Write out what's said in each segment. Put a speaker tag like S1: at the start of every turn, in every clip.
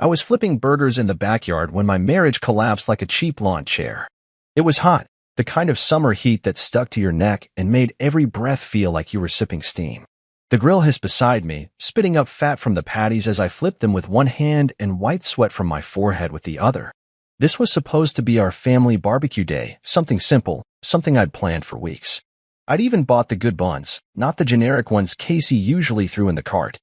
S1: I was flipping burgers in the backyard when my marriage collapsed like a cheap lawn chair. It was hot, the kind of summer heat that stuck to your neck and made every breath feel like you were sipping steam. The grill hissed beside me, spitting up fat from the patties as I flipped them with one hand and wiped sweat from my forehead with the other. This was supposed to be our family barbecue day, something simple, something I'd planned for weeks. I'd even bought the good buns, not the generic ones Casey usually threw in the cart.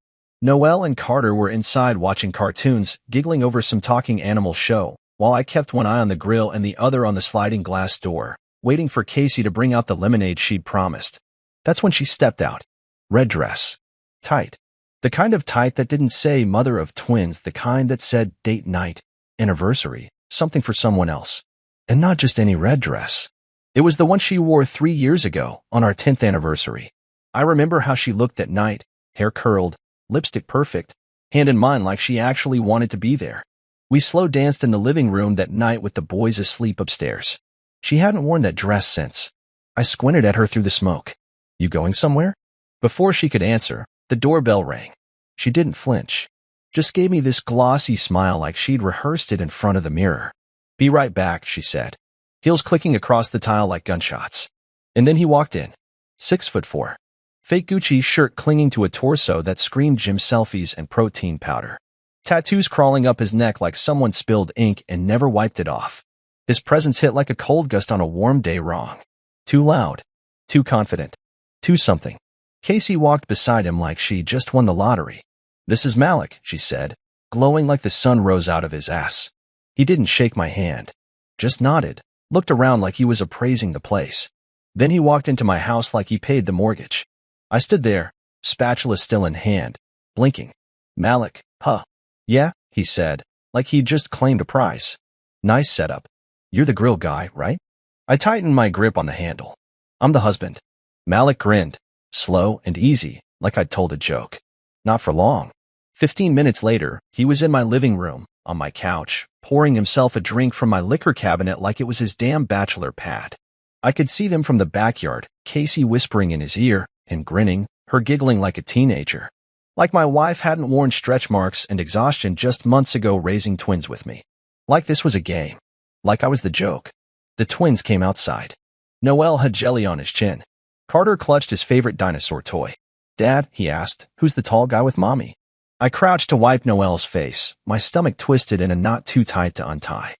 S1: Noelle and Carter were inside watching cartoons, giggling over some talking animal show, while I kept one eye on the grill and the other on the sliding glass door, waiting for Casey to bring out the lemonade she'd promised. That's when she stepped out. Red dress. Tight. The kind of tight that didn't say mother of twins, the kind that said date night, anniversary, something for someone else. And not just any red dress. It was the one she wore 3 years ago, on our 10th anniversary. I remember how she looked that night, hair curled, lipstick perfect, hand in mine like she actually wanted to be there. We slow danced in the living room that night with the boys asleep upstairs. She hadn't worn that dress since. I squinted at her through the smoke. You going somewhere? Before she could answer, the doorbell rang. She didn't flinch. Just gave me this glossy smile like she'd rehearsed it in front of the mirror. Be right back, she said. Heels clicking across the tile like gunshots. And then he walked in. 6'4". Fake Gucci shirt clinging to a torso that screamed gym selfies and protein powder. Tattoos crawling up his neck like someone spilled ink and never wiped it off. His presence hit like a cold gust on a warm day wrong. Too loud. Too confident. Too something. Casey walked beside him like she just won the lottery. This is Malik, she said, glowing like the sun rose out of his ass. He didn't shake my hand. Just nodded, looked around like he was appraising the place. Then he walked into my house like he paid the mortgage. I stood there, spatula still in hand, blinking. Malik, huh? Yeah, he said, like he'd just claimed a prize. Nice setup. You're the grill guy, right? I tightened my grip on the handle. I'm the husband. Malik grinned, slow and easy, like I'd told a joke. Not for long. 15 minutes later, he was in my living room, on my couch, pouring himself a drink from my liquor cabinet like it was his damn bachelor pad. I could see them from the backyard, Casey whispering in his ear, him grinning, her giggling like a teenager. Like my wife hadn't worn stretch marks and exhaustion just months ago raising twins with me. Like this was a game. Like I was the joke. The twins came outside. Noelle had jelly on his chin. Carter clutched his favorite dinosaur toy. Dad, he asked, who's the tall guy with mommy? I crouched to wipe Noelle's face, my stomach twisted in a knot too tight to untie.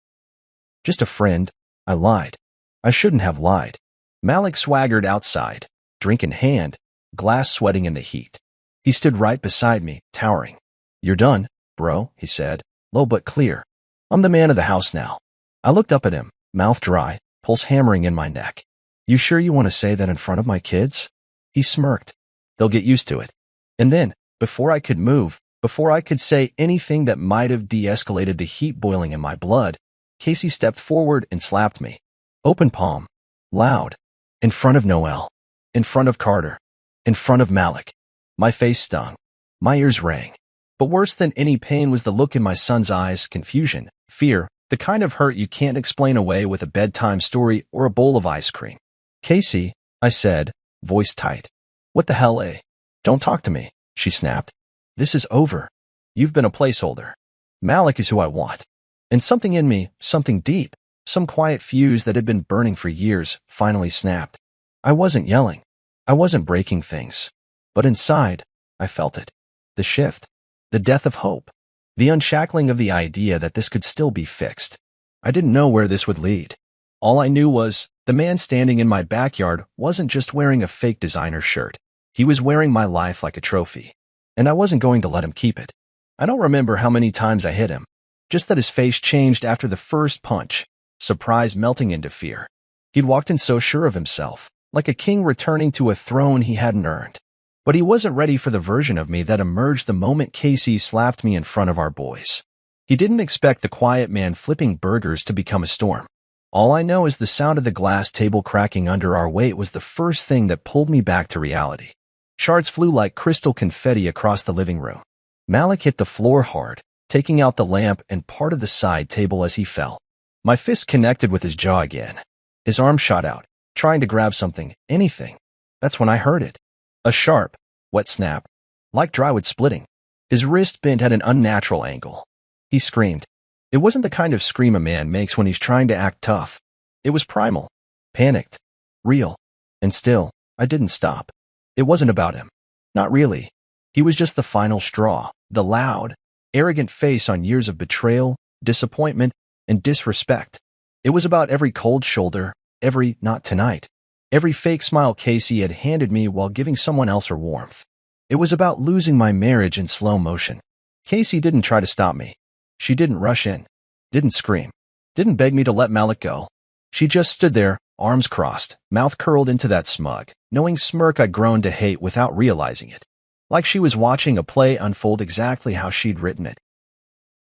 S1: Just a friend, I lied. I shouldn't have lied. Malik swaggered outside, drink in hand, glass sweating in the heat. He stood right beside me, towering. You're done, bro, he said, low but clear. I'm the man of the house now. I looked up at him, mouth dry, pulse hammering in my neck. You sure you want to say that in front of my kids? He smirked. They'll get used to it. And then, before I could move, before I could say anything that might have de-escalated the heat boiling in my blood, Casey stepped forward and slapped me. Open palm. Loud. In front of Noelle. In front of Carter. In front of Malik. My face stung. My ears rang. But worse than any pain was the look in my son's eyes, confusion, fear, the kind of hurt you can't explain away with a bedtime story or a bowl of ice cream. Casey, I said, voice tight. What the hell, eh? Don't talk to me, she snapped. This is over. You've been a placeholder. Malik is who I want. And something in me, something deep, some quiet fuse that had been burning for years, finally snapped. I wasn't yelling. I wasn't breaking things. But inside, I felt it. The shift. The death of hope. The unshackling of the idea that this could still be fixed. I didn't know where this would lead. All I knew was, the man standing in my backyard wasn't just wearing a fake designer shirt. He was wearing my life like a trophy. And I wasn't going to let him keep it. I don't remember how many times I hit him. Just that his face changed after the first punch, surprise melting into fear. He'd walked in so sure of himself, like a king returning to a throne he hadn't earned. But he wasn't ready for the version of me that emerged the moment Casey slapped me in front of our boys. He didn't expect the quiet man flipping burgers to become a storm. All I know is the sound of the glass table cracking under our weight was the first thing that pulled me back to reality. Shards flew like crystal confetti across the living room. Malik hit the floor hard, taking out the lamp and part of the side table as he fell. My fist connected with his jaw again. His arm shot out, trying to grab something, anything. That's when I heard it. A sharp, wet snap, like drywood splitting. His wrist bent at an unnatural angle. He screamed. It wasn't the kind of scream a man makes when he's trying to act tough. It was primal, panicked, real. And still, I didn't stop. It wasn't about him. Not really. He was just the final straw, the loud, arrogant face on years of betrayal, disappointment, and disrespect. It was about every cold shoulder, every "not tonight," every fake smile Casey had handed me while giving someone else her warmth. It was about losing my marriage in slow motion. Casey didn't try to stop me. She didn't rush in, didn't scream, didn't beg me to let Malik go. She just stood there, arms crossed, mouth curled into that smug, knowing smirk I'd grown to hate without realizing it. Like she was watching a play unfold exactly how she'd written it.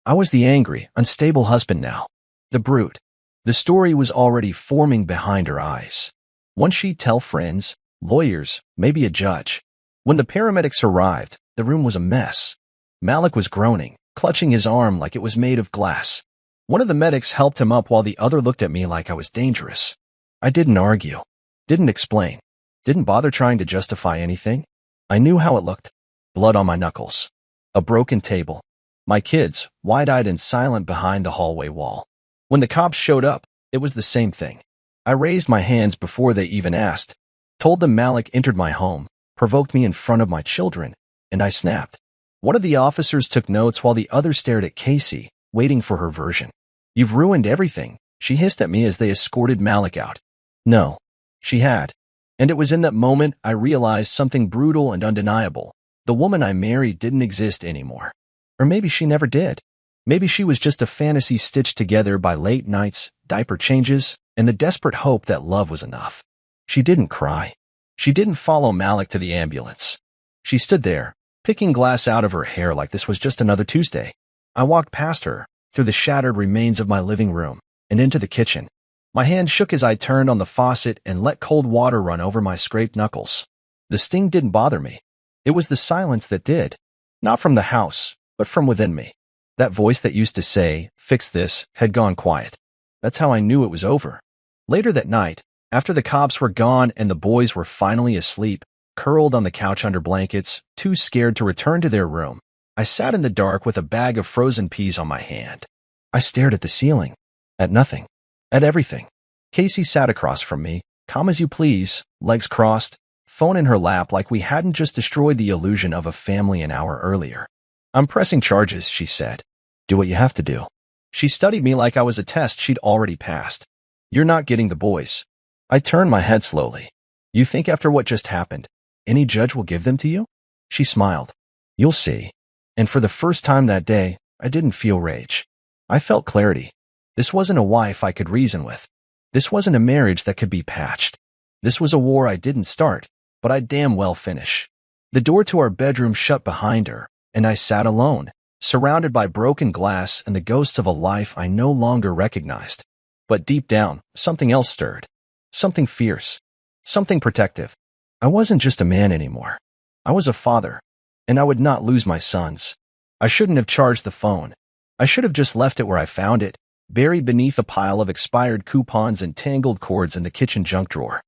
S1: I was the angry, unstable husband now. The brute. The story was already forming behind her eyes. Once she'd tell friends, lawyers, maybe a judge. When the paramedics arrived, the room was a mess. Malik was groaning, clutching his arm like it was made of glass. One of the medics helped him up while the other looked at me like I was dangerous. I didn't argue, didn't explain, didn't bother trying to justify anything. I knew how it looked. Blood on my knuckles. A broken table. My kids, wide-eyed and silent behind the hallway wall. When the cops showed up, it was the same thing. I raised my hands before they even asked, told them Malik entered my home, provoked me in front of my children, and I snapped. One of the officers took notes while the other stared at Casey, waiting for her version. You've ruined everything, she hissed at me as they escorted Malik out. No, she had. And it was in that moment I realized something brutal and undeniable. The woman I married didn't exist anymore. Or maybe she never did. Maybe she was just a fantasy stitched together by late nights, diaper changes, and the desperate hope that love was enough. She didn't cry. She didn't follow Malik to the ambulance. She stood there, picking glass out of her hair like this was just another Tuesday. I walked past her, through the shattered remains of my living room, and into the kitchen. My hand shook as I turned on the faucet and let cold water run over my scraped knuckles. The sting didn't bother me. It was the silence that did. Not from the house, but from within me. That voice that used to say, "Fix this," had gone quiet. That's how I knew it was over. Later that night, after the cops were gone and the boys were finally asleep, curled on the couch under blankets, too scared to return to their room, I sat in the dark with a bag of frozen peas on my hand. I stared at the ceiling. At nothing. At everything. Casey sat across from me, calm as you please, legs crossed, phone in her lap like we hadn't just destroyed the illusion of a family an hour earlier. I'm pressing charges, she said. Do what you have to do. She studied me like I was a test she'd already passed. You're not getting the boys. I turned my head slowly. You think after what just happened, any judge will give them to you? She smiled. You'll see. And for the first time that day, I didn't feel rage. I felt clarity. This wasn't a wife I could reason with. This wasn't a marriage that could be patched. This was a war I didn't start, but I'd damn well finish. The door to our bedroom shut behind her, and I sat alone, surrounded by broken glass and the ghosts of a life I no longer recognized. But deep down, something else stirred. Something fierce. Something protective. I wasn't just a man anymore. I was a father, and I would not lose my sons. I shouldn't have charged the phone. I should have just left it where I found it, buried beneath a pile of expired coupons and tangled cords in the kitchen junk drawer.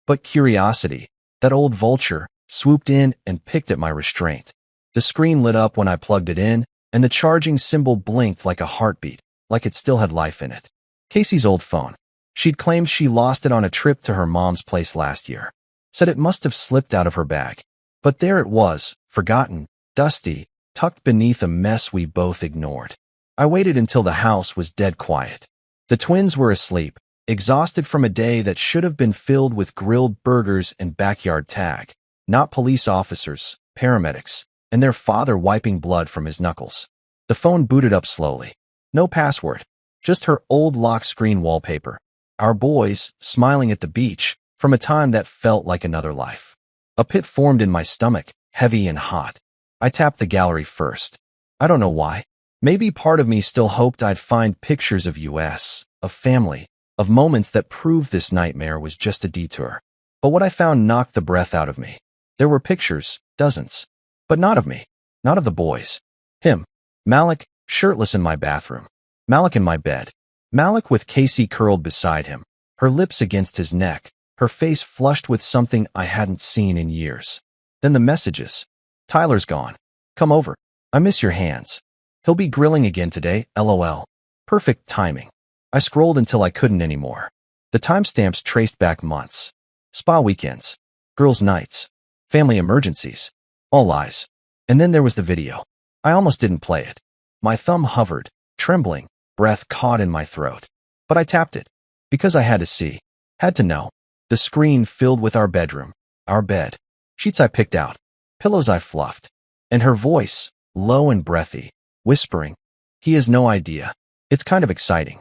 S1: But curiosity, that old vulture, swooped in and picked at my restraint. The screen lit up when I plugged it in, and the charging symbol blinked like a heartbeat, like it still had life in it. Casey's old phone. She'd claimed she lost it on a trip to her mom's place last year. Said it must have slipped out of her bag. But there it was, forgotten, dusty, tucked beneath a mess we both ignored. I waited until the house was dead quiet. The twins were asleep, exhausted from a day that should have been filled with grilled burgers and backyard tag, not police officers, paramedics, and their father wiping blood from his knuckles. The phone booted up slowly. No password, just her old lock screen wallpaper. Our boys, smiling at the beach, from a time that felt like another life. A pit formed in my stomach, heavy and hot. I tapped the gallery first. I don't know why. Maybe part of me still hoped I'd find pictures of us, of family, of moments that proved this nightmare was just a detour. But what I found knocked the breath out of me. There were pictures, dozens. But not of me, not of the boys. Him, Malik, shirtless in my bathroom. Malik in my bed. Malik with Casey curled beside him, her lips against his neck, her face flushed with something I hadn't seen in years. Then the messages. Tyler's gone. Come over. I miss your hands. He'll be grilling again today, lol. Perfect timing. I scrolled until I couldn't anymore. The timestamps traced back months. Spa weekends. Girls' nights. Family emergencies. All lies. And then there was the video. I almost didn't play it. My thumb hovered, trembling, breath caught in my throat. But I tapped it. Because I had to see. Had to know. The screen filled with our bedroom. Our bed. Sheets I picked out. Pillows I fluffed. And her voice, low and breathy, whispering. He has no idea. It's kind of exciting.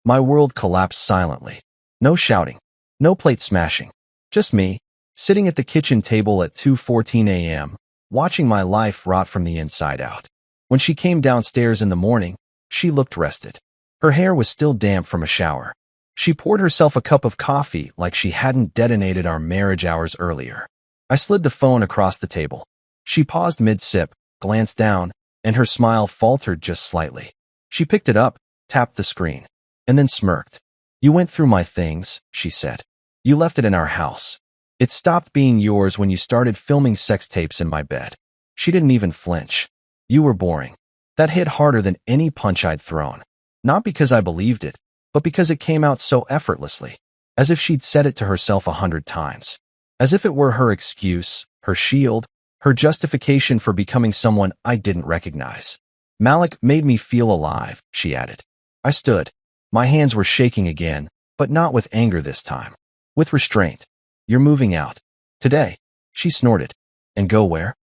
S1: My world collapsed silently. No shouting. No plate smashing. Just me, sitting at the kitchen table at 2:14 a.m., watching my life rot from the inside out. When she came downstairs in the morning, she looked rested. Her hair was still damp from a shower. She poured herself a cup of coffee like she hadn't detonated our marriage hours earlier. I slid the phone across the table. She paused mid-sip, glanced down, and her smile faltered just slightly. She picked it up, tapped the screen, and then smirked. You went through my things, she said. You left it in our house. It stopped being yours when you started filming sex tapes in my bed. She didn't even flinch. You were boring. That hit harder than any punch I'd thrown. Not because I believed it, but because it came out so effortlessly. As if she'd said it to herself 100 times. As if it were her excuse, her shield, her justification for becoming someone I didn't recognize. Malik made me feel alive, she added. I stood. My hands were shaking again, but not with anger this time. With restraint. You're moving out. Today. She snorted. And go where?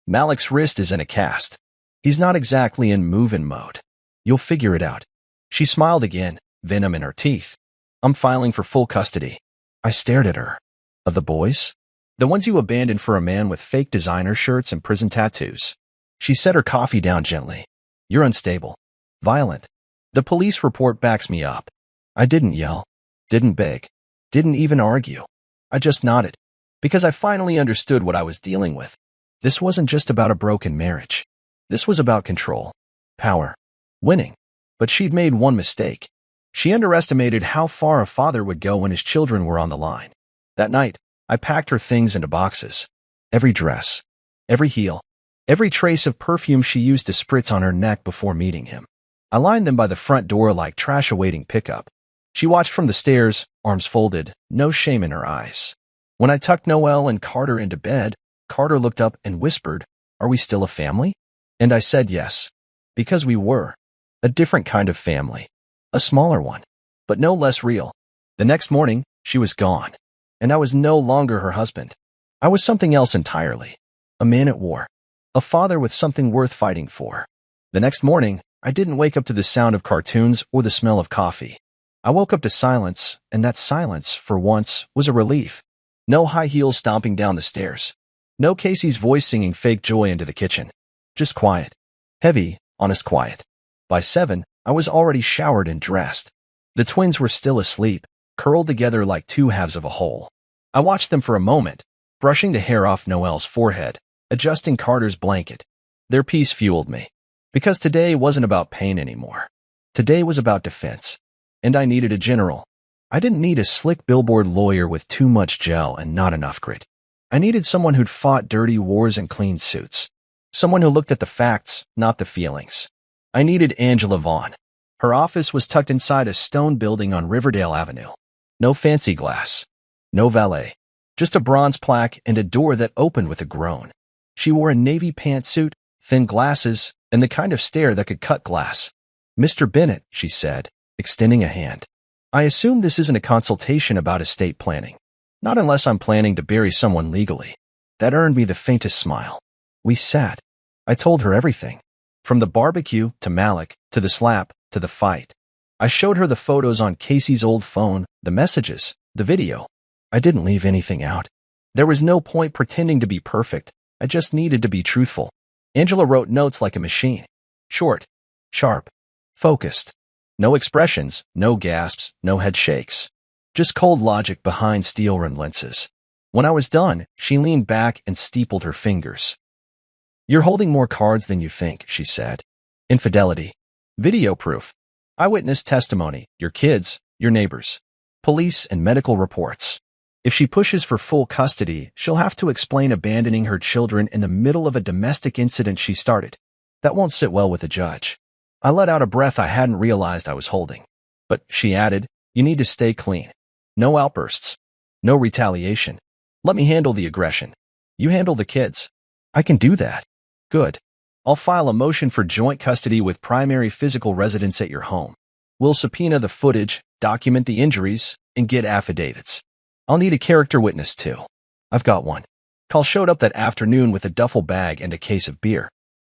S1: Malik's wrist is in a cast. He's not exactly in move-in mode. You'll figure it out. She smiled again, venom in her teeth. I'm filing for full custody. I stared at her. Of the boys? The ones you abandoned for a man with fake designer shirts and prison tattoos. She set her coffee down gently. You're unstable. Violent. The police report backs me up. I didn't yell. Didn't beg. Didn't even argue. I just nodded. Because I finally understood what I was dealing with. This wasn't just about a broken marriage. This was about control. Power. Winning. But she'd made one mistake. She underestimated how far a father would go when his children were on the line. That night, I packed her things into boxes. Every dress. Every heel. Every trace of perfume she used to spritz on her neck before meeting him. I lined them by the front door like trash awaiting pickup. She watched from the stairs, arms folded, no shame in her eyes. When I tucked Noelle and Carter into bed, Carter looked up and whispered, Are we still a family? And I said yes. Because we were. A different kind of family. A smaller one. But no less real. The next morning, she was gone. And I was no longer her husband. I was something else entirely. A man at war. A father with something worth fighting for. The next morning, I didn't wake up to the sound of cartoons or the smell of coffee. I woke up to silence, and that silence, for once, was a relief. No high heels stomping down the stairs. No Casey's voice singing fake joy into the kitchen. Just quiet. Heavy, honest quiet. By 7, I was already showered and dressed. The twins were still asleep, curled together like two halves of a whole. I watched them for a moment, brushing the hair off Noelle's forehead, adjusting Carter's blanket. Their peace fueled me. Because today wasn't about pain anymore. Today was about defense. And I needed a general. I didn't need a slick billboard lawyer with too much gel and not enough grit. I needed someone who'd fought dirty wars and clean suits. Someone who looked at the facts, not the feelings. I needed Angela Vaughn. Her office was tucked inside a stone building on Riverdale Avenue. No fancy glass. No valet. Just a bronze plaque and a door that opened with a groan. She wore a navy pantsuit, thin glasses, and the kind of stare that could cut glass. Mr. Bennett, she said, extending a hand. I assume this isn't a consultation about estate planning. Not unless I'm planning to bury someone legally. That earned me the faintest smile. We sat. I told her everything. From the barbecue, to Malik, to the slap, to the fight. I showed her the photos on Casey's old phone, the messages, the video. I didn't leave anything out. There was no point pretending to be perfect. I just needed to be truthful. Angela wrote notes like a machine. Short, sharp, focused. No expressions, no gasps, no head shakes. Just cold logic behind steel-rimmed lenses. When I was done, she leaned back and steepled her fingers. You're holding more cards than you think, she said. Infidelity. Video proof. Eyewitness testimony. Your kids, your neighbors. Police and medical reports. If she pushes for full custody, she'll have to explain abandoning her children in the middle of a domestic incident she started. That won't sit well with the judge. I let out a breath I hadn't realized I was holding. But, she added, you need to stay clean. No outbursts. No retaliation. Let me handle the aggression. You handle the kids. I can do that. Good. I'll file a motion for joint custody with primary physical residence at your home. We'll subpoena the footage, document the injuries, and get affidavits. I'll need a character witness too. I've got one. Carl showed up that afternoon with a duffel bag and a case of beer.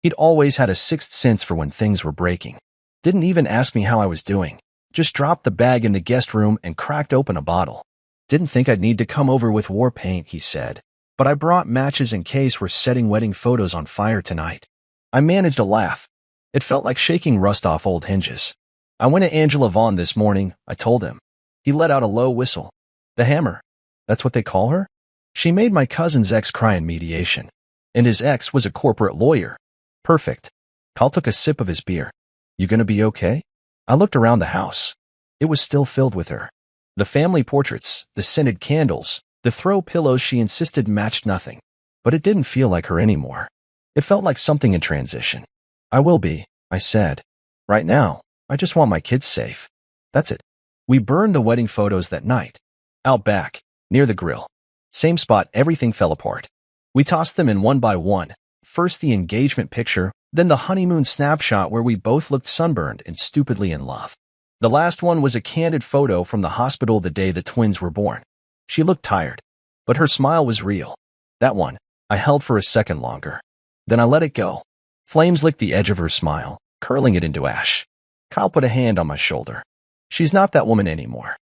S1: He'd always had a sixth sense for when things were breaking. Didn't even ask me how I was doing. Just dropped the bag in the guest room and cracked open a bottle. Didn't think I'd need to come over with war paint, he said. But I brought matches in case we're setting wedding photos on fire tonight. I managed a laugh. It felt like shaking rust off old hinges. I went to Angela Vaughn this morning, I told him. He let out a low whistle. The Hammer. That's what they call her? She made my cousin's ex cry in mediation. And his ex was a corporate lawyer. Perfect. Carl took a sip of his beer. You gonna be okay? I looked around the house. It was still filled with her. The family portraits, the scented candles, the throw pillows she insisted matched nothing. But it didn't feel like her anymore. It felt like something in transition. I will be, I said. Right now, I just want my kids safe. That's it. We burned the wedding photos that night. Out back, near the grill. Same spot everything fell apart. We tossed them in one by one. First the engagement picture, then the honeymoon snapshot where we both looked sunburned and stupidly in love. The last one was a candid photo from the hospital the day the twins were born. She looked tired, but her smile was real. That one, I held for a second longer. Then I let it go. Flames licked the edge of her smile, curling it into ash. Kyle put a hand on my shoulder. She's not that woman anymore.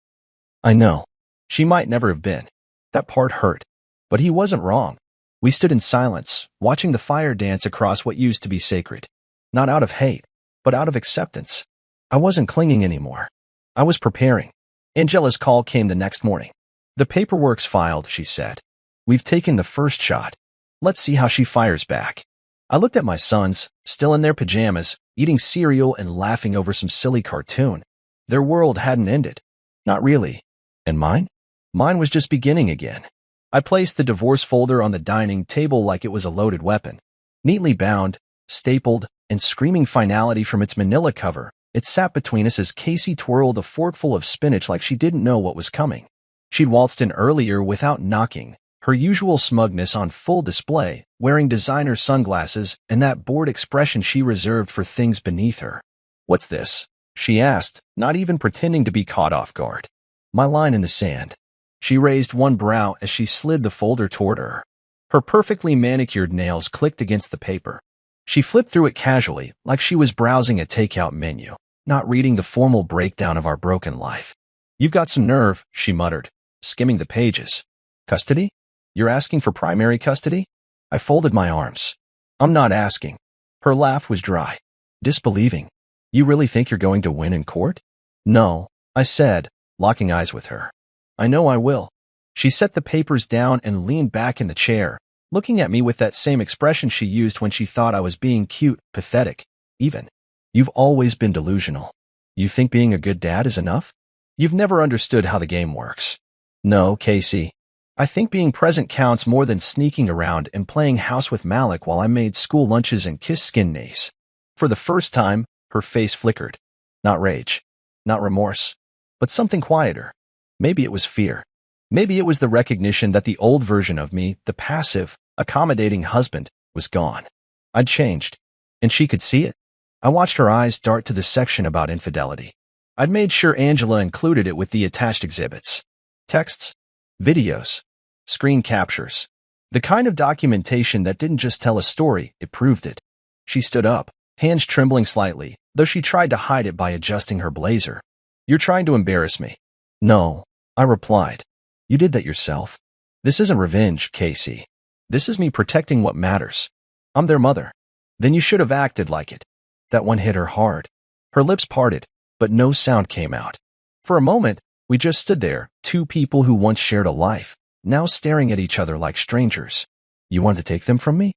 S1: I know. She might never have been. That part hurt. But he wasn't wrong. We stood in silence, watching the fire dance across what used to be sacred. Not out of hate, but out of acceptance. I wasn't clinging anymore. I was preparing. Angela's call came the next morning. The paperwork's filed, she said. We've taken the first shot. Let's see how she fires back. I looked at my sons, still in their pajamas, eating cereal and laughing over some silly cartoon. Their world hadn't ended. Not really. And mine? Mine was just beginning again. I placed the divorce folder on the dining table like it was a loaded weapon. Neatly bound, stapled, and screaming finality from its manila cover, it sat between us as Casey twirled a forkful of spinach like she didn't know what was coming. She'd waltzed in earlier without knocking, her usual smugness on full display, wearing designer sunglasses and that bored expression she reserved for things beneath her. What's this? She asked, not even pretending to be caught off guard. My line in the sand. She raised one brow as she slid the folder toward her. Her perfectly manicured nails clicked against the paper. She flipped through it casually, like she was browsing a takeout menu, not reading the formal breakdown of our broken life. You've got some nerve, she muttered, skimming the pages. Custody? You're asking for primary custody? I folded my arms. I'm not asking. Her laugh was dry. Disbelieving. You really think you're going to win in court? No, I said, locking eyes with her. I know I will. She set the papers down and leaned back in the chair, looking at me with that same expression she used when she thought I was being cute, pathetic, even. You've always been delusional. You think being a good dad is enough? You've never understood how the game works. No, Casey. I think being present counts more than sneaking around and playing house with Malik while I made school lunches and kissed skin knees. For the first time, her face flickered. Not rage. Not remorse. But something quieter. Maybe it was fear. Maybe it was the recognition that the old version of me, the passive, accommodating husband, was gone. I'd changed. And she could see it. I watched her eyes dart to the section about infidelity. I'd made sure Angela included it with the attached exhibits. Texts, videos, screen captures. The kind of documentation that didn't just tell a story, it proved it. She stood up, hands trembling slightly, though she tried to hide it by adjusting her blazer. You're trying to embarrass me. No, I replied. You did that yourself. This isn't revenge, Casey. This is me protecting what matters. I'm their mother. Then you should have acted like it. That one hit her hard. Her lips parted, but no sound came out. For a moment, we just stood there, two people who once shared a life, now staring at each other like strangers. You want to take them from me?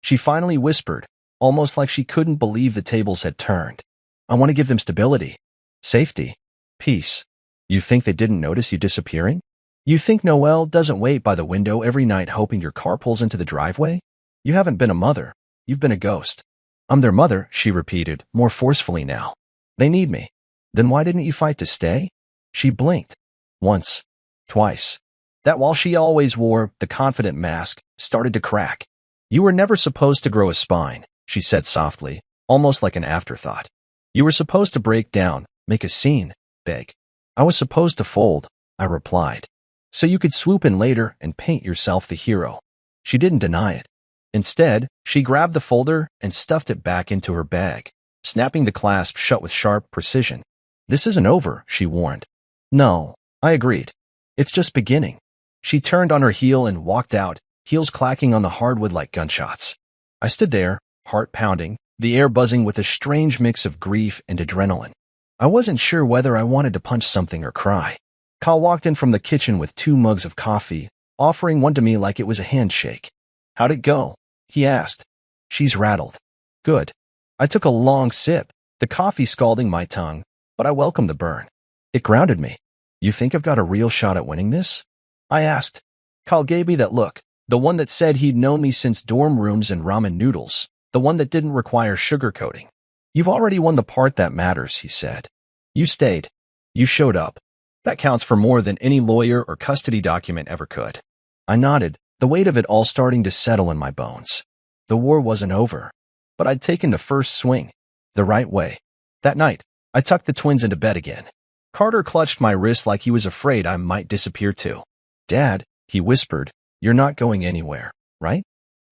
S1: She finally whispered, almost like she couldn't believe the tables had turned. I want to give them stability, safety, peace. You think they didn't notice you disappearing? You think Noelle doesn't wait by the window every night hoping your car pulls into the driveway? You haven't been a mother. You've been a ghost. I'm their mother, she repeated, more forcefully now. They need me. Then why didn't you fight to stay? She blinked. Once. Twice. That wall she always wore, the confident mask, started to crack. You were never supposed to grow a spine, she said softly, almost like an afterthought. You were supposed to break down, make a scene, beg. I was supposed to fold, I replied. So you could swoop in later and paint yourself the hero. She didn't deny it. Instead, she grabbed the folder and stuffed it back into her bag, snapping the clasp shut with sharp precision. This isn't over, she warned. No, I agreed. It's just beginning. She turned on her heel and walked out, heels clacking on the hardwood like gunshots. I stood there, heart pounding, the air buzzing with a strange mix of grief and adrenaline. I wasn't sure whether I wanted to punch something or cry. Kyle walked in from the kitchen with 2 mugs of coffee, offering one to me like it was a handshake. How'd it go? He asked. She's rattled. Good. I took a long sip, the coffee scalding my tongue, but I welcomed the burn. It grounded me. You think I've got a real shot at winning this? I asked. Kyle gave me that look, the one that said he'd known me since dorm rooms and ramen noodles, the one that didn't require sugarcoating. You've already won the part that matters, he said. You stayed. You showed up. That counts for more than any lawyer or custody document ever could. I nodded, the weight of it all starting to settle in my bones. The war wasn't over, but I'd taken the first swing, the right way. That night, I tucked the twins into bed again. Carter clutched my wrist like he was afraid I might disappear too. Dad, he whispered, you're not going anywhere, right?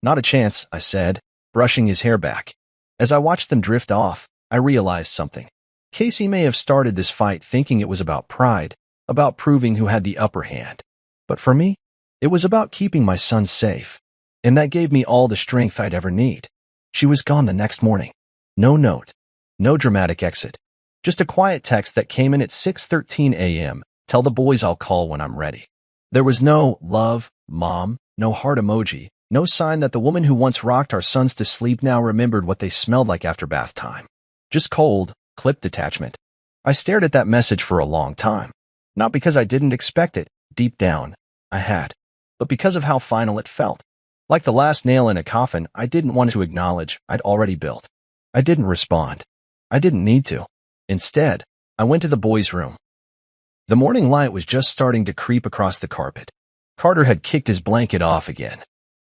S1: Not a chance, I said, brushing his hair back. As I watched them drift off, I realized something. Casey may have started this fight thinking it was about pride, about proving who had the upper hand. But for me, it was about keeping my son safe. And that gave me all the strength I'd ever need. She was gone the next morning. No note. No dramatic exit. Just a quiet text that came in at 6:13 a.m. Tell the boys I'll call when I'm ready. There was no love, mom, no heart emoji, no sign that the woman who once rocked our sons to sleep now remembered what they smelled like after bath time. Just cold, clipped attachment. I stared at that message for a long time. Not because I didn't expect it, deep down, I had, but because of how final it felt. Like the last nail in a coffin I didn't want to acknowledge I'd already built. I didn't respond. I didn't need to. Instead, I went to the boys' room. The morning light was just starting to creep across the carpet. Carter had kicked his blanket off again.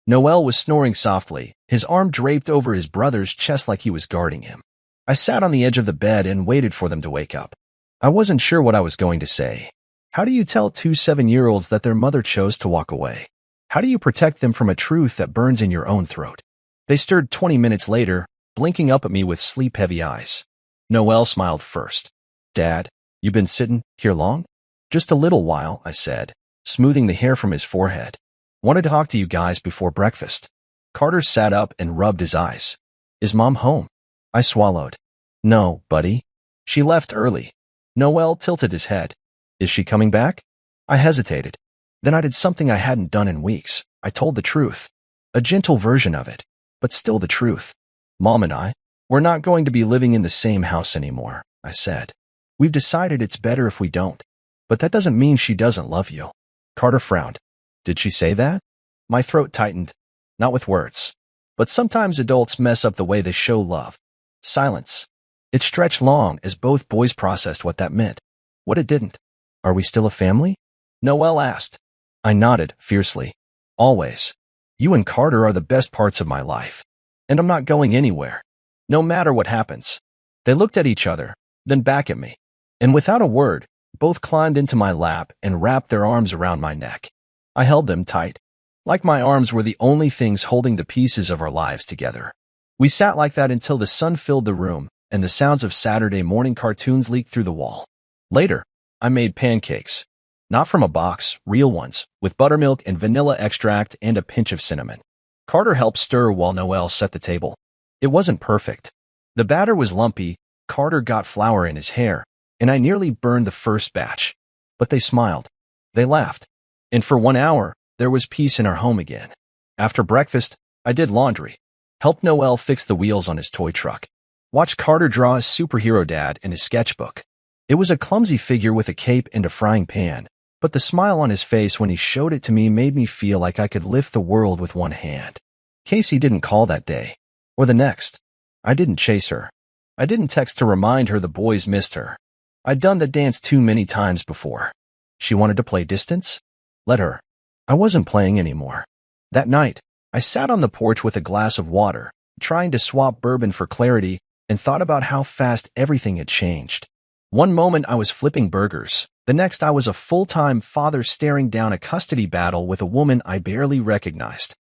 S1: Noel was snoring softly, his arm draped over his brother's chest like he was guarding him. I sat on the edge of the bed and waited for them to wake up. I wasn't sure what I was going to say. How do you tell 2 7-year-olds that their mother chose to walk away? How do you protect them from a truth that burns in your own throat? They stirred 20 minutes later, blinking up at me with sleep-heavy eyes. Noel smiled first. Dad, you been sitting here long? Just a little while, I said, smoothing the hair from his forehead. Wanted to talk to you guys before breakfast. Carter sat up and rubbed his eyes. Is Mom home? I swallowed. No, buddy. She left early. Noel tilted his head. Is she coming back? I hesitated. Then I did something I hadn't done in weeks. I told the truth. A gentle version of it, but still the truth. Mom and I, we're not going to be living in the same house anymore, I said. We've decided it's better if we don't. But that doesn't mean she doesn't love you. Carter frowned. Did she say that? My throat tightened. Not with words. But sometimes adults mess up the way they show love. Silence. It stretched long as both boys processed what that meant. What it didn't. Are we still a family? Noel asked. I nodded fiercely. Always. You and Carter are the best parts of my life. And I'm not going anywhere. No matter what happens. They looked at each other, then back at me. And without a word, both climbed into my lap and wrapped their arms around my neck. I held them tight. Like my arms were the only things holding the pieces of our lives together. We sat like that until the sun filled the room and the sounds of Saturday morning cartoons leaked through the wall. Later, I made pancakes. Not from a box, real ones, with buttermilk and vanilla extract and a pinch of cinnamon. Carter helped stir while Noel set the table. It wasn't perfect. The batter was lumpy, Carter got flour in his hair, and I nearly burned the first batch. But they smiled. They laughed. And for 1 hour, there was peace in our home again. After breakfast, I did laundry. Helped Noel fix the wheels on his toy truck. Watched Carter draw a superhero dad in his sketchbook. It was a clumsy figure with a cape and a frying pan, but the smile on his face when he showed it to me made me feel like I could lift the world with one hand. Casey didn't call that day, or the next. I didn't chase her. I didn't text to remind her the boys missed her. I'd done the dance too many times before. She wanted to play distance? Let her. I wasn't playing anymore. That night, I sat on the porch with a glass of water, trying to swap bourbon for clarity, and thought about how fast everything had changed. One moment I was flipping burgers. The next I was a full-time father staring down a custody battle with a woman I barely recognized.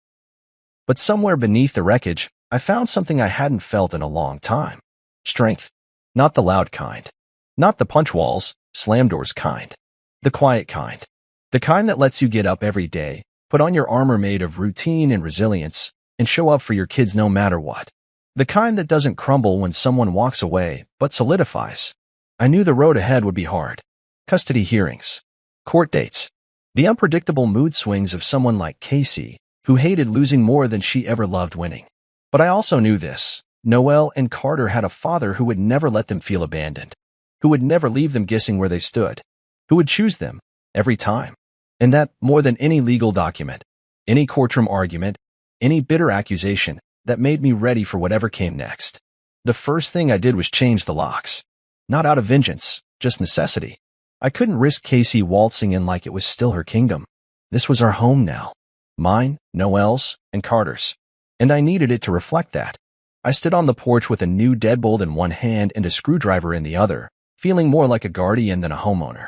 S1: But somewhere beneath the wreckage, I found something I hadn't felt in a long time. Strength. Not the loud kind. Not the punch walls, slam doors kind. The quiet kind. The kind that lets you get up every day, put on your armor made of routine and resilience, and show up for your kids no matter what. The kind that doesn't crumble when someone walks away, but solidifies. I knew the road ahead would be hard. Custody hearings. Court dates. The unpredictable mood swings of someone like Casey, who hated losing more than she ever loved winning. But I also knew this. Noelle and Carter had a father who would never let them feel abandoned, who would never leave them guessing where they stood, who would choose them every time. And that, more than any legal document, any courtroom argument, any bitter accusation, that made me ready for whatever came next. The first thing I did was change the locks. Not out of vengeance, just necessity. I couldn't risk Casey waltzing in like it was still her kingdom. This was our home now. Mine, Noelle's, and Carter's. And I needed it to reflect that. I stood on the porch with a new deadbolt in one hand and a screwdriver in the other, feeling more like a guardian than a homeowner.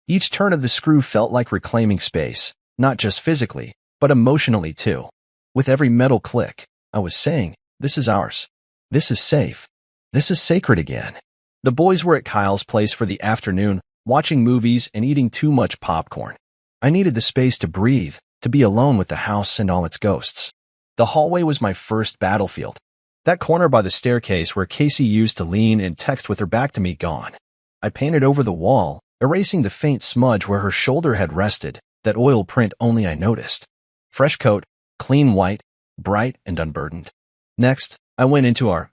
S1: Each turn of the screw felt like reclaiming space, not just physically, but emotionally too. With every metal click, I was saying, this is ours. This is safe. This is sacred again. The boys were at Kyle's place for the afternoon, watching movies and eating too much popcorn. I needed the space to breathe, to be alone with the house and all its ghosts. The hallway was my first battlefield. That corner by the staircase where Casey used to lean and text with her back to me gone. I painted over the wall, erasing the faint smudge where her shoulder had rested, that oil print only I noticed. Fresh coat, clean white, bright and unburdened. Next, I went into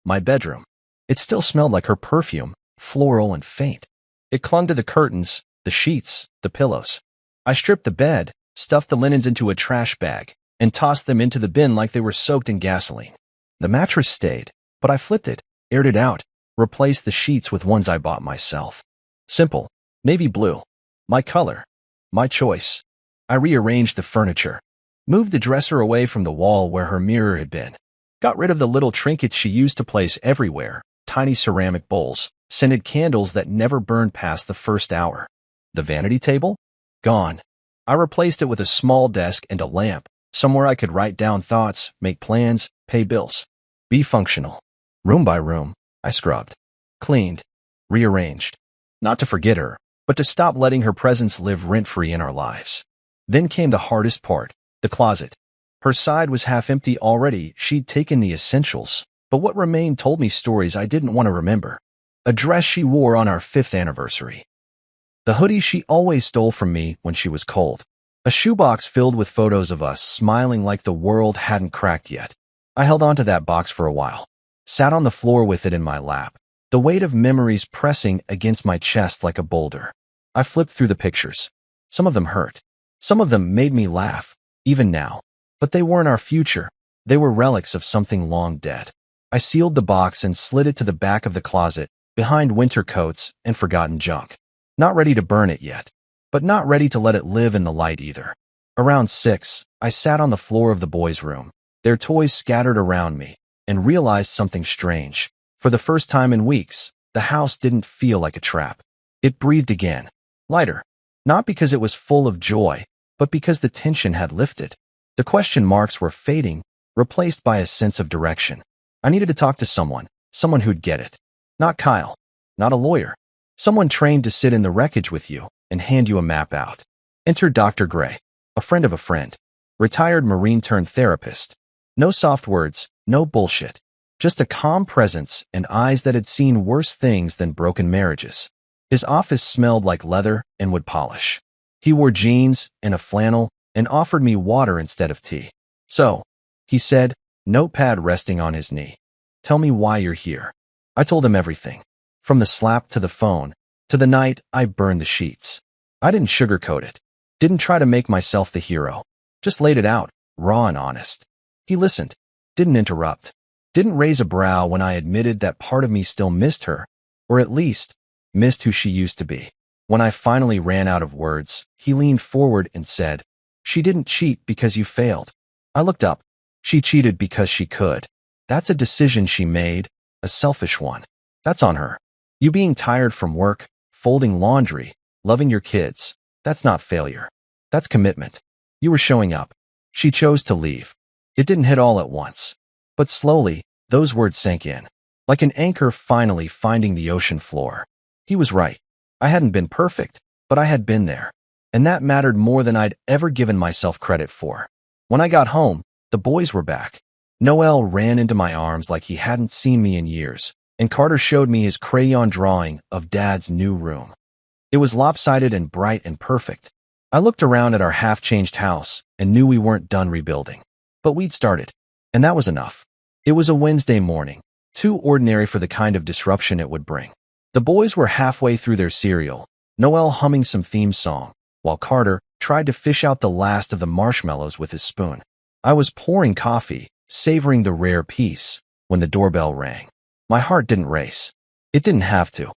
S1: my bedroom. It still smelled like her perfume, floral and faint. It clung to the curtains, the sheets, the pillows. I stripped the bed, stuffed the linens into a trash bag, and tossed them into the bin like they were soaked in gasoline. The mattress stayed, but I flipped it, aired it out, replaced the sheets with ones I bought myself. Simple, navy blue. My color. My choice. I rearranged the furniture. Moved the dresser away from the wall where her mirror had been. Got rid of the little trinkets she used to place everywhere, tiny ceramic bowls, scented candles that never burned past the first hour. The vanity table? Gone. I replaced it with a small desk and a lamp, somewhere I could write down thoughts, make plans, pay bills. Be functional. Room by room, I scrubbed, cleaned, rearranged. Not to forget her, but to stop letting her presence live rent-free in our lives. Then came the hardest part, the closet. Her side was half empty already. She'd taken the essentials, but what remained told me stories I didn't want to remember. A dress she wore on our 5th anniversary. The hoodie she always stole from me when she was cold. A shoebox filled with photos of us smiling like the world hadn't cracked yet. I held onto that box for a while. Sat on the floor with it in my lap, the weight of memories pressing against my chest like a boulder. I flipped through the pictures. Some of them hurt. Some of them made me laugh, even now. But they weren't our future. They were relics of something long dead. I sealed the box and slid it to the back of the closet, behind winter coats and forgotten junk. Not ready to burn it yet, but not ready to let it live in the light either. Around 6, I sat on the floor of the boys' room, their toys scattered around me, and realized something strange. For the first time in weeks, the house didn't feel like a trap. It breathed again, lighter. Not because it was full of joy, but because the tension had lifted. The question marks were fading, replaced by a sense of direction. I needed to talk to someone who'd get it. Not Kyle, not a lawyer. Someone trained to sit in the wreckage with you and hand you a map out. Enter Dr. Gray, a friend of a friend, retired Marine-turned-therapist. No soft words, no bullshit. Just a calm presence and eyes that had seen worse things than broken marriages. His office smelled like leather and wood polish. He wore jeans and a flannel and offered me water instead of tea. So, he said, notepad resting on his knee. Tell me why you're here. I told him everything. From the slap to the phone, to the night I burned the sheets. I didn't sugarcoat it. Didn't try to make myself the hero. Just laid it out, raw and honest. He listened. Didn't interrupt. Didn't raise a brow when I admitted that part of me still missed her, or at least missed who she used to be. When I finally ran out of words, he leaned forward and said, "She didn't cheat because you failed." I looked up. She cheated because she could. That's a decision she made, a selfish one. That's on her. You being tired from work, folding laundry, loving your kids, that's not failure. That's commitment. You were showing up. She chose to leave. It didn't hit all at once. But slowly, those words sank in. Like an anchor finally finding the ocean floor. He was right. I hadn't been perfect, but I had been there. And that mattered more than I'd ever given myself credit for. When I got home, the boys were back. Noel ran into my arms like he hadn't seen me in years, and Carter showed me his crayon drawing of Dad's new room. It was lopsided and bright and perfect. I looked around at our half-changed house and knew we weren't done rebuilding. But we'd started, and that was enough. It was a Wednesday morning, too ordinary for the kind of disruption it would bring. The boys were halfway through their cereal, Noel humming some theme song, while Carter tried to fish out the last of the marshmallows with his spoon. I was pouring coffee, savoring the rare peace, when the doorbell rang. My heart didn't race. It didn't have to.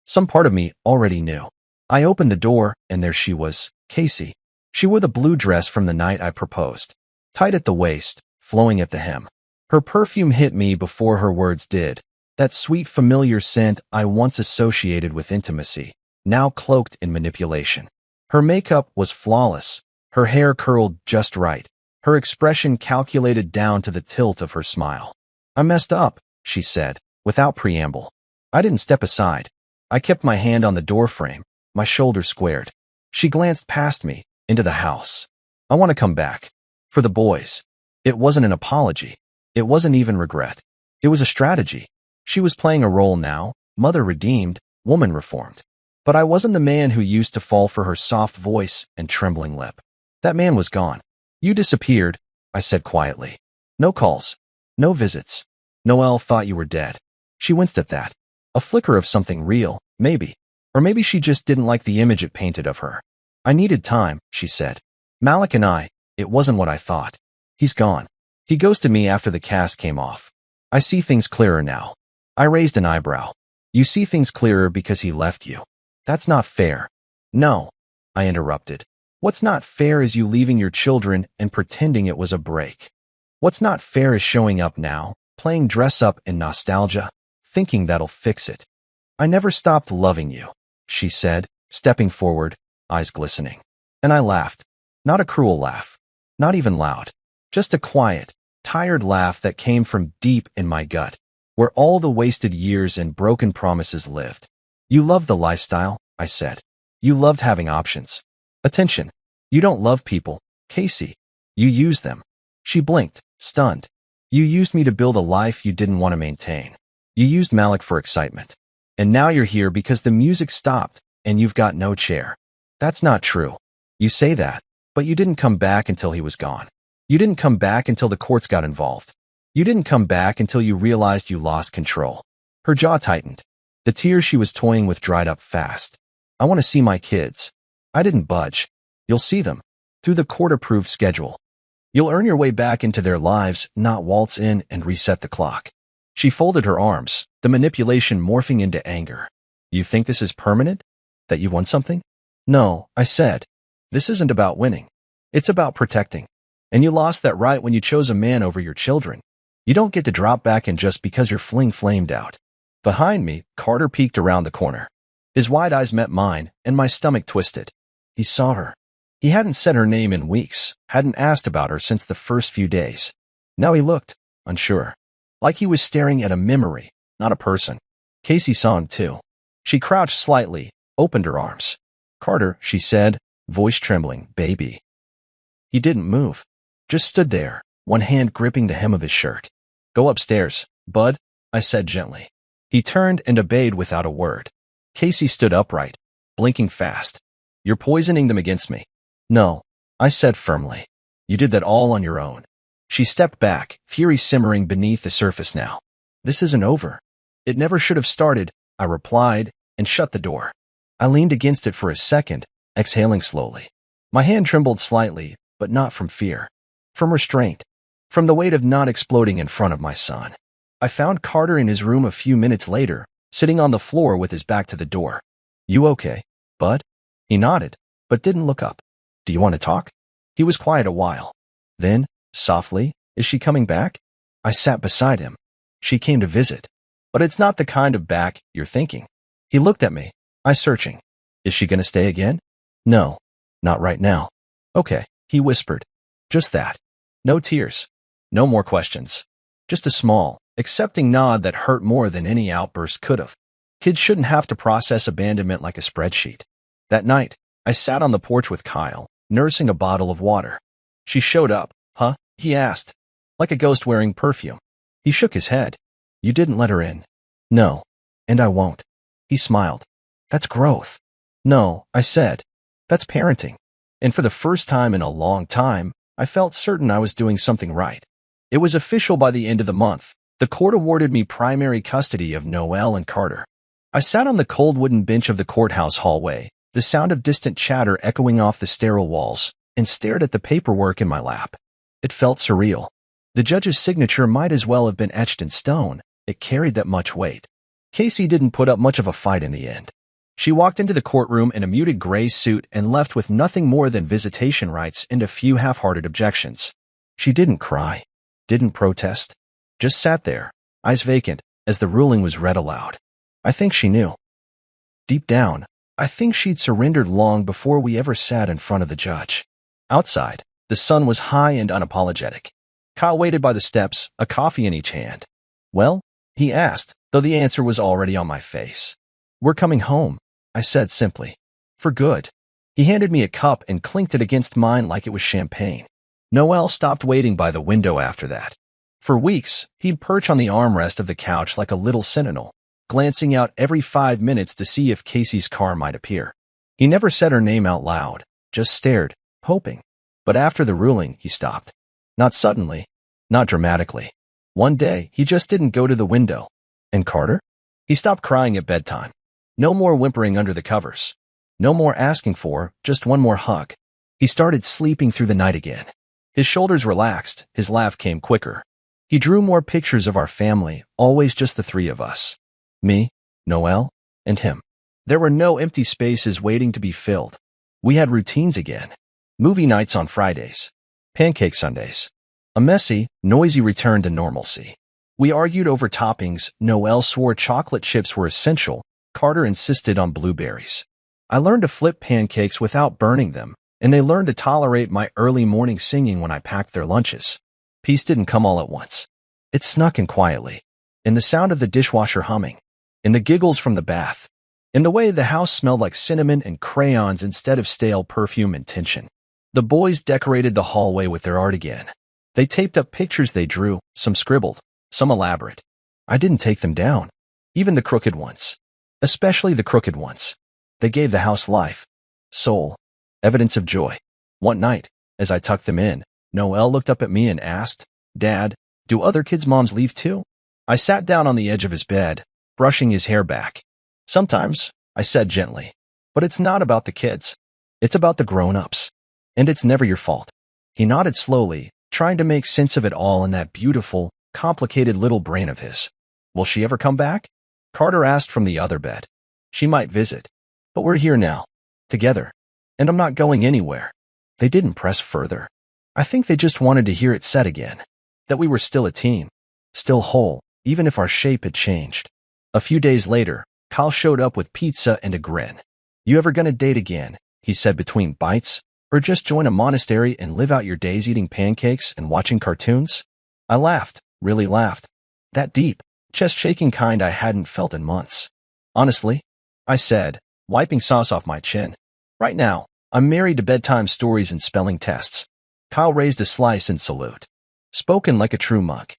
S1: Some part of me already knew. I opened the door, and there she was, Casey. She wore the blue dress from the night I proposed, tight at the waist, flowing at the hem. Her perfume hit me before her words did, that sweet familiar scent I once associated with intimacy, now cloaked in manipulation. Her makeup was flawless, her hair curled just right, her expression calculated down to the tilt of her smile. "I messed up," she said, without preamble. I didn't step aside. I kept my hand on the doorframe, my shoulders squared. She glanced past me, into the house. "I want to come back. For the boys." It wasn't an apology. It wasn't even regret. It was a strategy. She was playing a role now, mother redeemed, woman reformed. But I wasn't the man who used to fall for her soft voice and trembling lip. That man was gone. "You disappeared," I said quietly. "No calls. No visits. Noelle thought you were dead." She winced at that. A flicker of something real, maybe. Or maybe she just didn't like the image it painted of her. "I needed time," she said. "Malik and it wasn't what I thought. He's gone. He ghosted me after the cast came off. I see things clearer now." I raised an eyebrow. "You see things clearer because he left you. That's not fair." "No," I interrupted. "What's not fair is you leaving your children and pretending it was a break. What's not fair is showing up now, playing dress-up in nostalgia, thinking that'll fix it." "I never stopped loving you," she said, stepping forward, eyes glistening. And I laughed. Not a cruel laugh. Not even loud. Just a quiet, tired laugh that came from deep in my gut, where all the wasted years and broken promises lived. "You loved the lifestyle," I said. "You loved having options. Attention. You don't love people, Casey. You use them." She blinked, stunned. "You used me to build a life you didn't want to maintain. You used Malik for excitement. And now you're here because the music stopped and you've got no chair." "That's not true. You say that, but you didn't come back until he was gone. You didn't come back until the courts got involved. You didn't come back until you realized you lost control." Her jaw tightened. The tears she was toying with dried up fast. "I want to see my kids." I didn't budge. "You'll see them. Through the court-approved schedule. You'll earn your way back into their lives, not waltz in and reset the clock." She folded her arms, the manipulation morphing into anger. "You think this is permanent? That you won something?" "No," I said. "This isn't about winning. It's about protecting. And you lost that right when you chose a man over your children. You don't get to drop back in just because your fling flamed out." Behind me, Carter peeked around the corner. His wide eyes met mine, and my stomach twisted. He saw her. He hadn't said her name in weeks, hadn't asked about her since the first few days. Now he looked, unsure. Like he was staring at a memory, not a person. Casey saw him too. She crouched slightly, opened her arms. "Carter," she said, voice trembling, "baby." He didn't move. Just stood there, one hand gripping the hem of his shirt. "Go upstairs, bud," I said gently. He turned and obeyed without a word. Casey stood upright, blinking fast. "You're poisoning them against me." "No," I said firmly. "You did that all on your own." She stepped back, fury simmering beneath the surface now. "This isn't over." "It never should have started," I replied, and shut the door. I leaned against it for a second, exhaling slowly. My hand trembled slightly, but not from fear. From restraint. from the weight of not exploding in front of my son. I found Carter in his room a few minutes later, sitting on the floor with his back to the door. "You okay, bud?" He nodded, but didn't look up. "Do you want to talk?" He was quiet a while. Then, softly, "Is she coming back?" I sat beside him. "She came to visit. But it's not the kind of back you're thinking." He looked at me, eyes searching. "Is she gonna stay again?" "No, not right now." "Okay," he whispered. Just that. No tears. No more questions. Just a small, accepting nod that hurt more than any outburst could have. Kids shouldn't have to process abandonment like a spreadsheet. That night, I sat on the porch with Kyle, nursing a bottle of water. "She showed up, huh?" he asked, like a ghost wearing perfume. He shook his head. "You didn't let her in." "No, and I won't." He smiled. "That's growth." "No," I said. "That's parenting." And for the first time in a long time, I felt certain I was doing something right. It was official by the end of the month. The court awarded me primary custody of Noelle and Carter. I sat on the cold wooden bench of the courthouse hallway, the sound of distant chatter echoing off the sterile walls, and stared at the paperwork in my lap. It felt surreal. The judge's signature might as well have been etched in stone. It carried that much weight. Casey didn't put up much of a fight in the end. She walked into the courtroom in a muted gray suit and left with nothing more than visitation rights and a few half-hearted objections. She didn't cry, didn't protest, just sat there, eyes vacant, as the ruling was read aloud. I think she knew. Deep down, I think she'd surrendered long before we ever sat in front of the judge. Outside, the sun was high and unapologetic. Kyle waited by the steps, a coffee in each hand. "Well?" he asked, though the answer was already on my face. "We're coming home," I said simply. "For good." He handed me a cup and clinked it against mine like it was champagne. Noelle stopped waiting by the window after that. For weeks, he'd perch on the armrest of the couch like a little sentinel, glancing out every 5 minutes to see if Casey's car might appear. He never said her name out loud, just stared, hoping. But after the ruling, he stopped. Not suddenly, not dramatically. One day, he just didn't go to the window. And Carter? He stopped crying at bedtime. No more whimpering under the covers. No more asking for just one more hug. He started sleeping through the night again. His shoulders relaxed, his laugh came quicker. He drew more pictures of our family, always just the three of us. Me, Noelle, and him. There were no empty spaces waiting to be filled. We had routines again. Movie nights on Fridays. Pancake Sundays. A messy, noisy return to normalcy. We argued over toppings. Noelle swore chocolate chips were essential. Carter insisted on blueberries. I learned to flip pancakes without burning them, and they learned to tolerate my early morning singing when I packed their lunches. Peace didn't come all at once. It snuck in quietly, in the sound of the dishwasher humming, in the giggles from the bath, in the way the house smelled like cinnamon and crayons instead of stale perfume and tension. The boys decorated the hallway with their art again. They taped up pictures they drew, some scribbled, some elaborate. I didn't take them down, even the crooked ones. Especially the crooked ones. They gave the house life, soul, evidence of joy. One night, as I tucked them in, Noelle looked up at me and asked, "Dad, do other kids' moms leave too?" I sat down on the edge of his bed, brushing his hair back. "Sometimes," I said gently, "but it's not about the kids. It's about the grown-ups. And it's never your fault." He nodded slowly, trying to make sense of it all in that beautiful, complicated little brain of his. "Will she ever come back?" Carter asked from the other bed. "She might visit. But we're here now, together. And I'm not going anywhere." They didn't press further. I think they just wanted to hear it said again. That we were still a team. Still whole, even if our shape had changed. A few days later, Kyle showed up with pizza and a grin. "You ever gonna date again?" he said between bites. "Or just join a monastery and live out your days eating pancakes and watching cartoons?" I laughed, really laughed. That deep, chest-shaking kind I hadn't felt in months. "Honestly," I said, wiping sauce off my chin. "Right now, I'm married to bedtime stories and spelling tests." Kyle raised a slice in salute. Spoken like a true monk.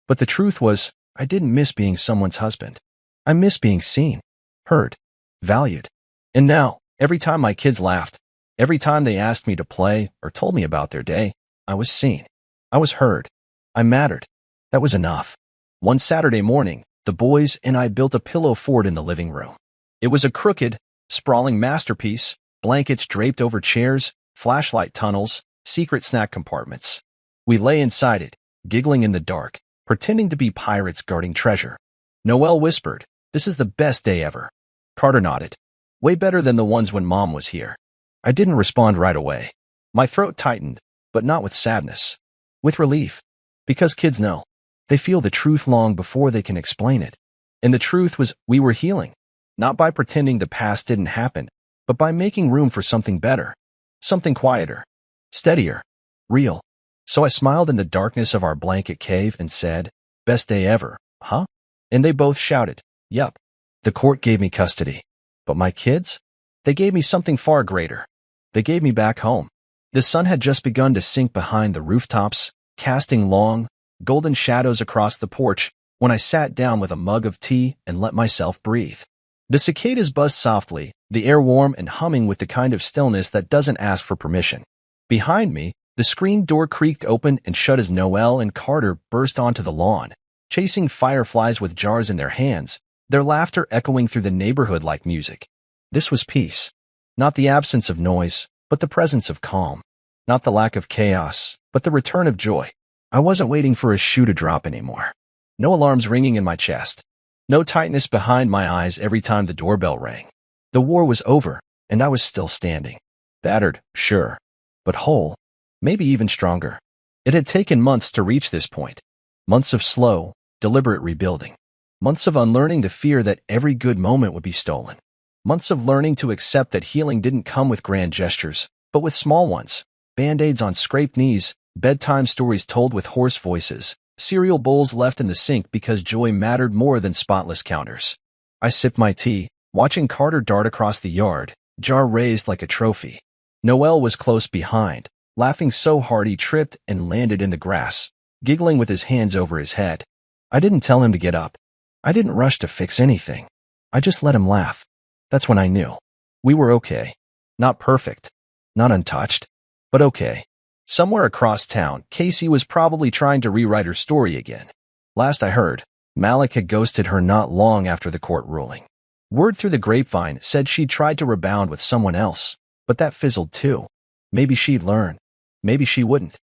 S1: But the truth was, I didn't miss being someone's husband. I missed being seen, heard, valued. And now, every time my kids laughed, every time they asked me to play or told me about their day, I was seen. I was heard. I mattered. That was enough. One Saturday morning, the boys and I built a pillow fort in the living room. It was a crooked, sprawling masterpiece, blankets draped over chairs, flashlight tunnels, secret snack compartments. We lay inside it, giggling in the dark, pretending to be pirates guarding treasure. Noelle whispered, "This is the best day ever." Carter nodded. "Way better than the ones when Mom was here." I didn't respond right away. My throat tightened, but not with sadness. With relief. Because kids know. They feel the truth long before they can explain it. And the truth was we were healing. Not by pretending the past didn't happen, but by making room for something better. Something quieter. Steadier. Real. So I smiled in the darkness of our blanket cave and said, "Best day ever, huh?" And they both shouted, "Yup." The court gave me custody. But my kids? They gave me something far greater. They gave me back home. The sun had just begun to sink behind the rooftops, casting long, golden shadows across the porch when I sat down with a mug of tea and let myself breathe. The cicadas buzzed softly, the air warm and humming with the kind of stillness that doesn't ask for permission. Behind me, the screen door creaked open and shut as Noelle and Carter burst onto the lawn, chasing fireflies with jars in their hands, their laughter echoing through the neighborhood like music. This was peace. Not the absence of noise, but the presence of calm. Not the lack of chaos, but the return of joy. I wasn't waiting for a shoe to drop anymore. No alarms ringing in my chest. No tightness behind my eyes every time the doorbell rang. The war was over, and I was still standing. Battered, sure, but whole, maybe even stronger. It had taken months to reach this point. Months of slow, deliberate rebuilding. Months of unlearning to fear that every good moment would be stolen. Months of learning to accept that healing didn't come with grand gestures, but with small ones. Band-aids on scraped knees, bedtime stories told with hoarse voices, cereal bowls left in the sink because joy mattered more than spotless counters. I sipped my tea, watching Carter dart across the yard, jar raised like a trophy. Noelle was close behind, laughing so hard he tripped and landed in the grass, giggling with his hands over his head. I didn't tell him to get up. I didn't rush to fix anything. I just let him laugh. That's when I knew. We were okay. Not perfect. Not untouched. But okay. Somewhere across town, Casey was probably trying to rewrite her story again. Last I heard, Malik had ghosted her not long after the court ruling. Word through the grapevine said she'd tried to rebound with someone else, but that fizzled too. Maybe she'd learn. Maybe she wouldn't.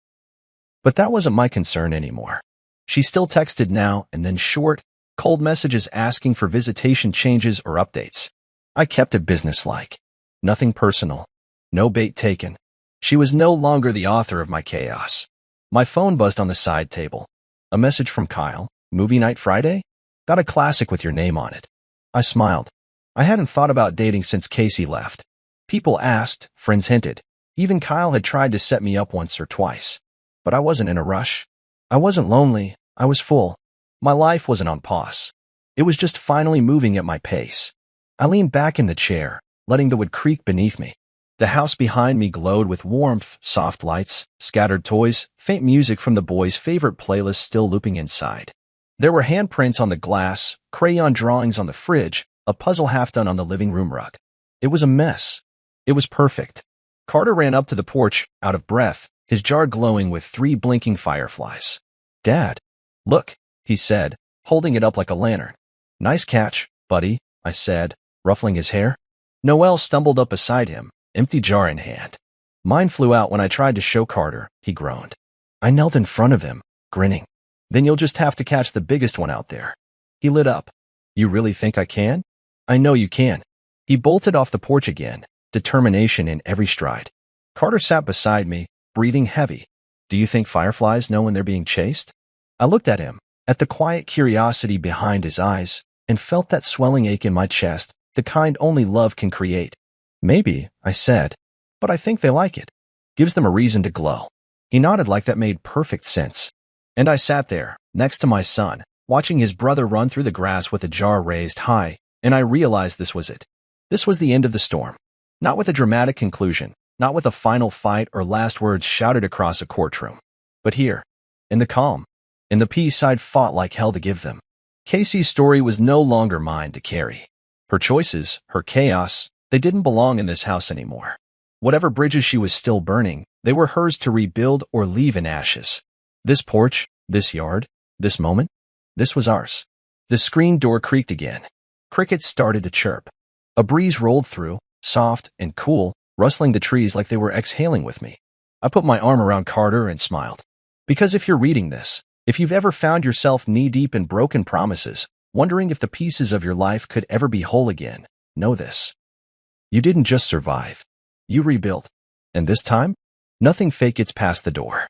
S1: But that wasn't my concern anymore. She still texted now and then short, cold messages asking for visitation changes or updates. I kept it businesslike. Nothing personal. No bait taken. She was no longer the author of my chaos. My phone buzzed on the side table. A message from Kyle. Movie night Friday? Got a classic with your name on it. I smiled. I hadn't thought about dating since Casey left. People asked, friends hinted. Even Kyle had tried to set me up once or twice. But I wasn't in a rush. I wasn't lonely. I was full. My life wasn't on pause. It was just finally moving at my pace. I leaned back in the chair, letting the wood creak beneath me. The house behind me glowed with warmth, soft lights, scattered toys, faint music from the boys' favorite playlist still looping inside. There were handprints on the glass, crayon drawings on the fridge, a puzzle half done on the living room rug. It was a mess. It was perfect. Carter ran up to the porch, out of breath, his jar glowing with 3 blinking fireflies. "Dad, look," he said, holding it up like a lantern. "Nice catch, buddy," I said, ruffling his hair. Noelle stumbled up beside him, empty jar in hand. "Mine flew out when I tried to show Carter," he groaned. I knelt in front of him, grinning. "Then you'll just have to catch the biggest one out there." He lit up. "You really think I can?" "I know you can." He bolted off the porch again, determination in every stride. Carter sat beside me, breathing heavy. "Do you think fireflies know when they're being chased?" I looked at him, at the quiet curiosity behind his eyes, and felt that swelling ache in my chest, the kind only love can create. "Maybe," I said, "but I think they like it. Gives them a reason to glow." He nodded like that made perfect sense. And I sat there, next to my son, watching his brother run through the grass with a jar raised high, and I realized this was it. This was the end of the storm. Not with a dramatic conclusion, not with a final fight or last words shouted across a courtroom. But here, in the calm, in the peace I'd fought like hell to give them. Casey's story was no longer mine to carry. Her choices, her chaos, they didn't belong in this house anymore. Whatever bridges she was still burning, they were hers to rebuild or leave in ashes. This porch, this yard, this moment, this was ours. The screen door creaked again. Crickets started to chirp. A breeze rolled through, soft and cool, rustling the trees like they were exhaling with me. I put my arm around Carter and smiled. Because if you're reading this, if you've ever found yourself knee-deep in broken promises, wondering if the pieces of your life could ever be whole again, know this. You didn't just survive. You rebuilt. And this time, nothing fake gets past the door.